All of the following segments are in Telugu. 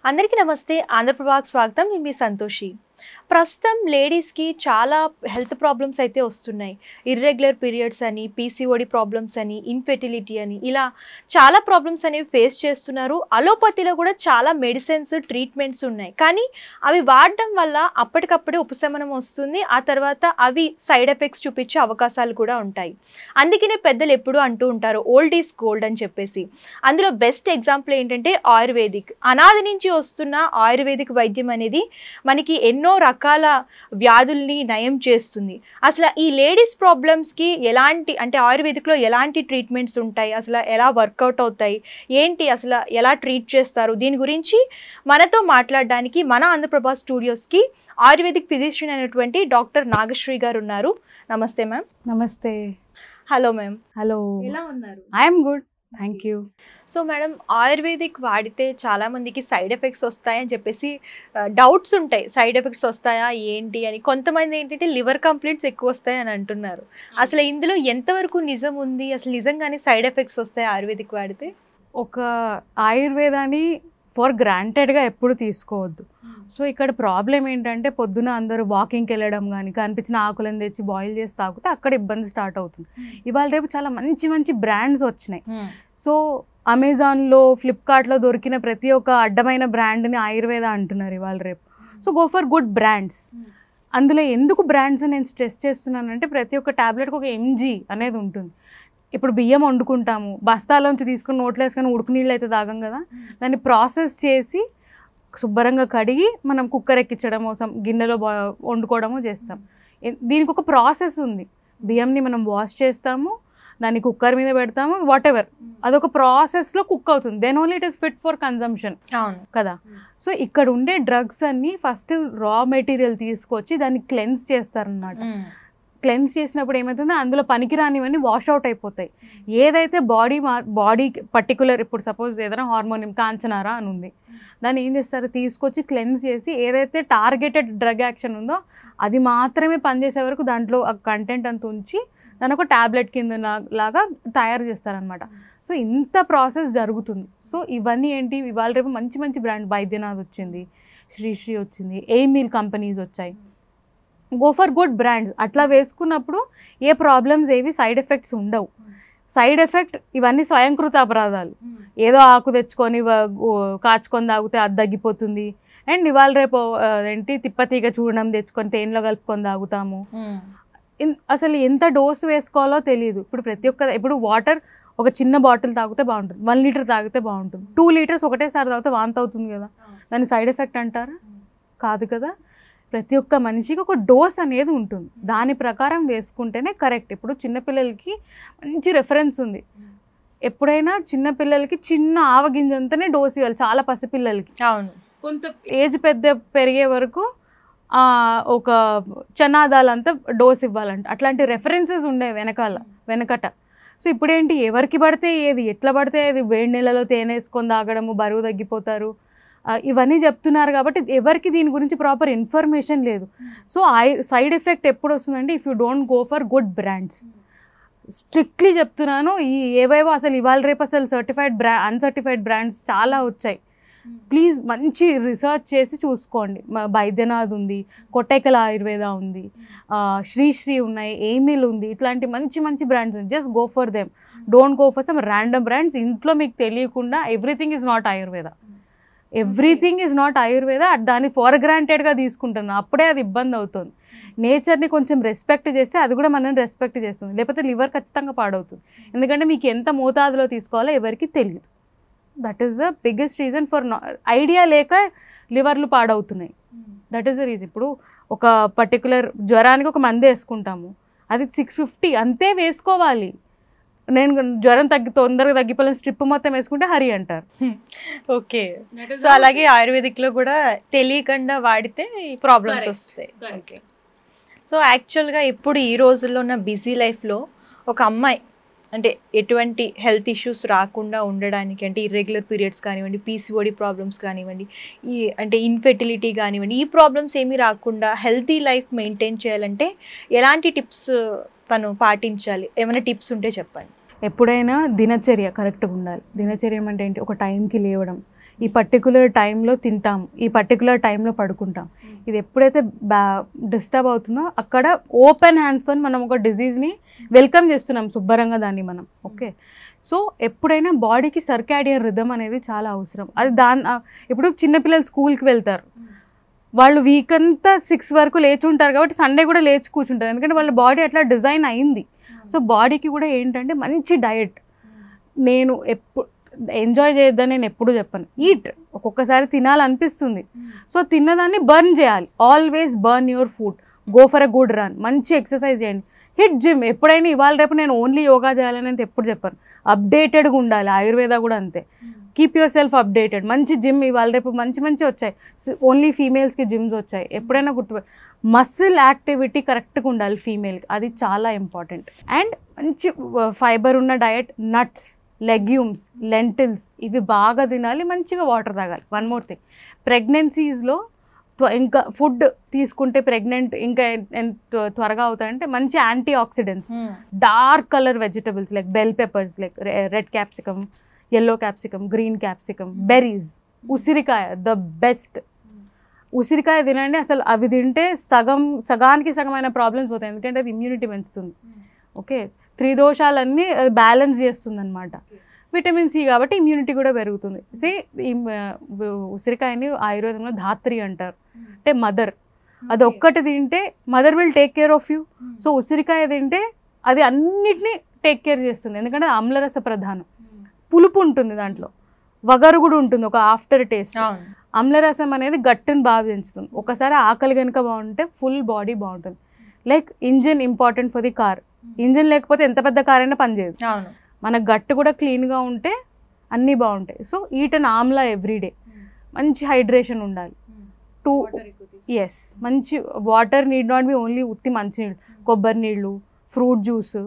అందరికీ నమస్తే. ఆంధ్రప్రభకి స్వాగతం. నేను మీ సంతోషి. ప్రస్తుతం లేడీస్కి చాలా హెల్త్ ప్రాబ్లమ్స్ అయితే వస్తున్నాయి. ఇర్రెగ్యులర్ పీరియడ్స్ అని, పీసీఓడి ప్రాబ్లమ్స్ అని, ఇన్ఫెర్టిలిటీ అని, ఇలా చాలా ప్రాబ్లమ్స్ అనేవి ఫేస్ చేస్తున్నారు. అలోపతిలో కూడా చాలా మెడిసిన్స్, ట్రీట్మెంట్స్ ఉన్నాయి. కానీ అవి వాడడం వల్ల అప్పటికప్పుడే ఉపశమనం వస్తుంది. ఆ తర్వాత అవి సైడ్ ఎఫెక్ట్స్ చూపించే అవకాశాలు కూడా ఉంటాయి. అందుకనే పెద్దలు ఎప్పుడూ అంటూ ఉంటారు ఓల్డ్ ఈజ్ గోల్డ్ అని చెప్పేసి. అందులో బెస్ట్ ఎగ్జాంపుల్ ఏంటంటే ఆయుర్వేదిక్. అనాది నుంచి వస్తున్న ఆయుర్వేదిక్ వైద్యం అనేది మనకి ఎన్నో రకాల వ్యాధుల్ని నయం చేస్తుంది. అసలు ఈ లేడీస్ ప్రాబ్లమ్స్కి ఎలాంటి అంటే ఆయుర్వేదిక్లో ఎలాంటి ట్రీట్మెంట్స్ ఉంటాయి, అసలు ఎలా వర్కౌట్ అవుతాయి, ఏంటి అసలు ఎలా ట్రీట్ చేస్తారు, దీని గురించి మనతో మాట్లాడడానికి మన ఆంధ్రప్రభ స్టూడియోస్కి ఆయుర్వేదిక్ ఫిజిషియన్ అయినటువంటి డాక్టర్ నాగశ్రీ గారు ఉన్నారు. నమస్తే మ్యామ్. నమస్తే. Hello ma'am. హలో, ఎలా ఉన్నారు? I'm good, thank you. So madam, ayurvedic వాడితే చాలామందికి సైడ్ ఎఫెక్ట్స్ వస్తాయని చెప్పేసి డౌట్స్ ఉంటాయి. సైడ్ ఎఫెక్ట్స్ వస్తాయా ఏంటి అని. కొంతమంది ఏంటంటే లివర్ కంప్లైంట్స్ ఎక్కువ వస్తాయని అంటున్నారు. అసలు ఇందులో ఎంతవరకు నిజం ఉంది? అసలు నిజంగానే సైడ్ ఎఫెక్ట్స్ వస్తాయి ఆయుర్వేదిక్ వాడితే? ఒక ఆయుర్వేదాన్ని ఫర్ గ్రాంటెడ్గా ఎప్పుడు తీసుకోవద్దు. సో ఇక్కడ ప్రాబ్లం ఏంటంటే పొద్దున అందరూ వాకింగ్కి వెళ్ళడం కానీ కనిపించిన ఆకులను తెచ్చి బాయిల్ చేసి తాగితే అక్కడ ఇబ్బంది స్టార్ట్ అవుతుంది. ఇవాళ రేపు చాలా మంచి మంచి బ్రాండ్స్ వచ్చినాయి. సో అమెజాన్లో, ఫ్లిప్కార్ట్లో దొరికిన ప్రతి ఒక్క అడ్డమైన బ్రాండ్ని ఆయుర్వేద అంటున్నారు ఇవాళ రేపు. So go for good brands. అందులో ఎందుకు బ్రాండ్స్ నేను స్ట్రెస్ చేస్తున్నానంటే ప్రతి ఒక్క ట్యాబ్లెట్కి ఒక ఎంజీ అనేది ఉంటుంది. ఇప్పుడు బియ్యం వండుకుంటాము, బస్తాలోంచి తీసుకుని నోట్లో వేసుకొని ఉడుకు నీళ్ళు అయితే తాగం కదా. దాన్ని ప్రాసెస్ చేసి శుభ్రంగా కడిగి మనం కుక్కర్ ఎక్కించడమో గిన్నెలో వండుకోవడమో చేస్తాం. దీనికి ఒక ప్రాసెస్ ఉంది. బియ్యంని మనం వాష్ చేస్తాము, దాన్ని కుక్కర్ మీద పెడతాము, వాట్ ఎవర్, అదొక ప్రాసెస్లో కుక్ అవుతుంది. Then only it is fit for consumption కదా. సో ఇక్కడ ఉండే డ్రగ్స్ అన్ని ఫస్ట్ రా మెటీరియల్ తీసుకొచ్చి దాన్ని క్లెన్స్ చేస్తారనమాట. క్లెన్స్ చేసినప్పుడు ఏమవుతుందో అందులో పనికిరానివన్నీ వాష్ అవుట్ అయిపోతాయి. ఏదైతే బాడీ పర్టికులర్, ఇప్పుడు సపోజ్ ఏదైనా హార్మోనియం కాంచనారా అని ఉంది, దాన్ని ఏం చేస్తారు, తీసుకొచ్చి క్లెన్స్ చేసి ఏదైతే టార్గెటెడ్ డ్రగ్ యాక్షన్ ఉందో అది మాత్రమే పనిచేసే వరకు దాంట్లో ఆ కంటెంట్ అంత ఉంచి దాని ఒక ట్యాబ్లెట్ కింద లాగా తయారు చేస్తారనమాట. సో ఇంత ప్రాసెస్ జరుగుతుంది. సో ఇవన్నీ ఏంటి, ఇవాళ రేపు మంచి మంచి బ్రాండ్, వైద్యనాథ్ వచ్చింది, శ్రీశ్రీ వచ్చింది, ఎయిమిల్ కంపెనీస్ వచ్చాయి. Go for good brands. అట్లా వేసుకున్నప్పుడు ఏ ప్రాబ్లమ్స్ ఏవి సైడ్ ఎఫెక్ట్స్ ఉండవు. సైడ్ ఎఫెక్ట్ ఇవన్నీ స్వయంకృత అపరాధాలు. ఏదో ఆకు తెచ్చుకొని కాచుకొని తాగితే అది తగ్గిపోతుంది. అండ్ ఇవాళ రేపు ఏంటి తిప్పతీగ చూడడం తెచ్చుకొని తేనెలో కలుపుకొని తాగుతాము. అసలు ఎంత డోసు వేసుకోవాలో తెలియదు. ఇప్పుడు వాటర్ ఒక చిన్న బాటిల్ తాగితే బాగుంటుంది, 1 లీటర్ తాగితే బాగుంటుంది. 2 లీటర్స్ ఒకటేసారి తాగితే వాంతి అవుతుంది కదా. దాన్ని సైడ్ ఎఫెక్ట్ అంటారా? కాదు కదా. ప్రతి ఒక్క మనిషికి ఒక డోస్ అనేది ఉంటుంది, దాని ప్రకారం వేసుకుంటేనే కరెక్ట్. ఇప్పుడు చిన్నపిల్లలకి మంచి రెఫరెన్స్ ఉంది. ఎప్పుడైనా చిన్నపిల్లలకి చిన్న ఆవగింజంతనే డోస్ ఇవ్వాలి, చాలా పసిపిల్లలకి. అవును. కొంత ఏజ్ పెరిగే వరకు ఒక చనాదాలంతా డోస్ ఇవ్వాలంట. అట్లాంటి రెఫరెన్సెస్ ఉండేవి వెనకట. సో ఇప్పుడేంటి, ఎవరికి పడితే ఏది, ఎట్లా పడితే అది, వేడి నీళ్ళలో తేనె వేసుకొని తాగడము, బరువు తగ్గిపోతారు, ఇవన్నీ చెప్తున్నారు. కాబట్టి ఎవరికి దీని గురించి ప్రాపర్ ఇన్ఫర్మేషన్ లేదు. సో సైడ్ ఎఫెక్ట్ ఎప్పుడు వస్తుందంటే if you don't go for good brands. Strictly చెప్తున్నాను. ఏవేవో అసలు ఇవాళ రేపు అసలు అన్సర్టిఫైడ్ బ్రాండ్స్ చాలా వచ్చాయి. ప్లీజ్ మంచి రీసెర్చ్ చేసి చూసుకోండి. వైద్యనాథ్ ఉంది, కొట్టైకల ఆయుర్వేద ఉంది, శ్రీశ్రీ ఉన్నాయి, ఎయిమిల్ ఉంది. ఇట్లాంటి మంచి మంచి బ్రాండ్స్ ఉంది. Just go for them. Don't go for some random brands. ఇంట్లో మీకు తెలియకుండా ఎవ్రీథింగ్ ఈజ్ నాట్ ఆయుర్వేద. దాన్ని ఫర్ గ్రాంటెడ్గా తీసుకుంటున్నాను, అప్పుడే అది ఇబ్బంది అవుతుంది. నేచర్ని కొంచెం రెస్పెక్ట్ చేస్తే అది కూడా మనల్ని రెస్పెక్ట్ చేస్తుంది. లేకపోతే లివర్ ఖచ్చితంగా పాడవుతుంది. ఎందుకంటే మీకు ఎంత మోతాదులో తీసుకోవాలో ఎవరికి తెలియదు. That is the biggest reason for idea లేక లివర్లు పాడవుతున్నాయి. That is the reason. ఇప్పుడు ఒక పర్టికులర్ జ్వరానికి ఒక మందు వేసుకుంటాము, అది 650 అంతే వేసుకోవాలి. నేను జ్వరం తొందరగా తగ్గిపోయిన స్ట్రిప్ మొత్తం వేసుకుంటే హరి అంటారు. ఓకే. సో అలాగే ఆయుర్వేదిక్లో కూడా తెలియకుండా వాడితే ప్రాబ్లమ్స్ వస్తాయి. ఓకే. సో యాక్చువల్గా ఇప్పుడు ఈ రోజుల్లో ఉన్న బిజీ లైఫ్లో ఒక అమ్మాయి అంటే ఎటువంటి హెల్త్ ఇష్యూస్ రాకుండా ఉండడానికి, అంటే ఇర్రెగ్యులర్ పీరియడ్స్ కానివ్వండి, పీసీఓడి ప్రాబ్లమ్స్ కానివ్వండి, అంటే ఇన్ఫెర్టిలిటీ కానివ్వండి, ఈ ప్రాబ్లమ్స్ ఏమీ రాకుండా హెల్తీ లైఫ్ మెయింటైన్ చేయాలంటే ఎలాంటి టిప్స్ తను పాటించాలి? ఏమైనా టిప్స్ ఉంటే చెప్పండి. ఎప్పుడైనా దినచర్య కరెక్ట్గా ఉండాలి. దినచర్య అంటే ఏంటి, ఒక టైంకి లేవడం. ఈ పర్టికులర్ టైంలో తింటాం, ఈ పర్టికులర్ టైంలో పడుకుంటాం. ఇది ఎప్పుడైతే డిస్టర్బ్ అవుతుందో అక్కడ ఓపెన్ హ్యాండ్స్తో మనం ఒక డిజీజ్ని వెల్కమ్ చేస్తున్నాం శుభ్రంగా దాన్ని మనం. ఓకే, సో ఎప్పుడైనా బాడీకి సర్కాడియన్ రిథమ్ అనేది చాలా అవసరం. అది ఇప్పుడు చిన్నపిల్లలు స్కూల్కి వెళ్తారు, వాళ్ళు వీక్ అంతా 6 వరకు లేచి ఉంటారు కాబట్టి సండే కూడా లేచి కూర్చుంటారు, ఎందుకంటే వాళ్ళ బాడీ అట్లా డిజైన్ అయింది. సో బాడీకి కూడా ఏంటంటే మంచి డయట్, నేను ఎప్పుడు ఎంజాయ్ చేయొద్దని నేను ఎప్పుడు చెప్పను. ఈట్, ఒక్కొక్కసారి తినాలనిపిస్తుంది, సో తిన్నదాన్ని బర్న్ చేయాలి. Always burn your food, go for a good run, మంచి ఎక్సర్సైజ్ చేయండి, హిట్ జిమ్. ఎప్పుడైనా ఇవాళ రేపు నేను ఓన్లీ యోగా చేయాలని అయితే ఎప్పుడు చెప్పాను. అప్డేటెడ్గా ఉండాలి, ఆయుర్వేద కూడా అంతే. Keep your self updated. మంచి జిమ్ ఇవాళ రేపు మంచి వచ్చాయి, ఓన్లీ ఫీమేల్స్కి జిమ్స్ వచ్చాయి. ఎప్పుడైనా మసిల్ యాక్టివిటీ కరెక్ట్గా ఉండాలి ఫీమేల్కి, అది చాలా ఇంపార్టెంట్. అండ్ మంచి ఫైబర్ ఉన్న డయట్, నట్స్, లెగ్యూమ్స్, లెంటిల్స్, ఇవి బాగా తినాలి, మంచిగా వాటర్ తాగాలి. వన్ మోర్ థింగ్, ప్రెగ్నెన్సీస్లో ఇంకా ఫుడ్ తీసుకుంటే ప్రెగ్నెంట్ ఇంకా త్వరగా అవుతాయంటే మంచి anti oxidants, dark colour vegetables like bell peppers, like red capsicum, yellow capsicum, green capsicum, berries, ఉసిరికాయ ద బెస్ట్. ఉసిరికాయ తినండి, అసలు అవి తింటే సగానికి సగమైన ప్రాబ్లమ్స్ పోతాయి, ఎందుకంటే అది ఇమ్యూనిటీ పెంచుతుంది. ఓకే, 3 దోషాలన్నీ బ్యాలెన్స్ చేస్తుంది అనమాట. విటమిన్ సి కాబట్టి ఇమ్యూనిటీ కూడా పెరుగుతుంది. ఉసిరికాయని ఆయుర్వేదంలో ధాత్రి అంటారు, అంటే మదర్. అది ఒక్కటి తింటే mother will take care of you. So ఉసిరికాయ తింటే అది అన్నిటినీ టేక్ కేర్ చేస్తుంది, ఎందుకంటే ఆమ్లరస ప్రధానం, పులుపు ఉంటుంది దాంట్లో, వగరు కూడా ఉంటుంది, ఒక ఆఫ్టర్ టేస్ట్. అమ్లరసం అనేది గట్టును బాగా పెంచుతుంది. ఒకసారి ఆకలి కనుక బాగుంటే ఫుల్ బాడీ బాగుంటుంది. Like engine important for the car, engine లేకపోతే ఎంత పెద్ద కార్ అయినా పనిచేయదు. మన గట్టు కూడా క్లీన్గా ఉంటే అన్నీ బాగుంటాయి. సో ఈట్ అన్ ఆమ్లా ఎవ్రీడే, మంచి హైడ్రేషన్ ఉండాలి. మంచి water need not be only ఉత్తి మంచినీళ్ళు, కొబ్బరి నీళ్ళు, ఫ్రూట్ జ్యూస్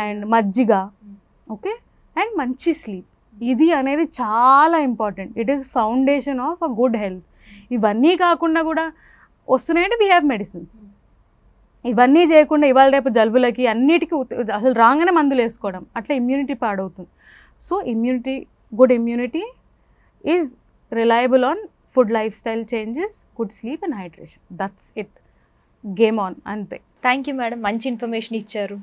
అండ్ మజ్జిగ. ఓకే, అండ్ మంచి స్లీప్, ఇది అనేది చాలా important. It is foundation of a good health. ఇవన్నీ కాకుండా కూడా వస్తున్నాయంటే వీ హ్యావ్ మెడిసిన్స్. ఇవన్నీ చేయకుండా ఇవాళ రేపు జలుబులకి అన్నిటికీ అసలు రాగానే మందులు వేసుకోవడం, అట్లా ఇమ్యూనిటీ పాడవుతుంది. So good immunity is reliable on food, life style changes, good sleep and hydration. That's it, game on, అంతే. థ్యాంక్ యూ మేడం, మంచి ఇన్ఫర్మేషన్ ఇచ్చారు.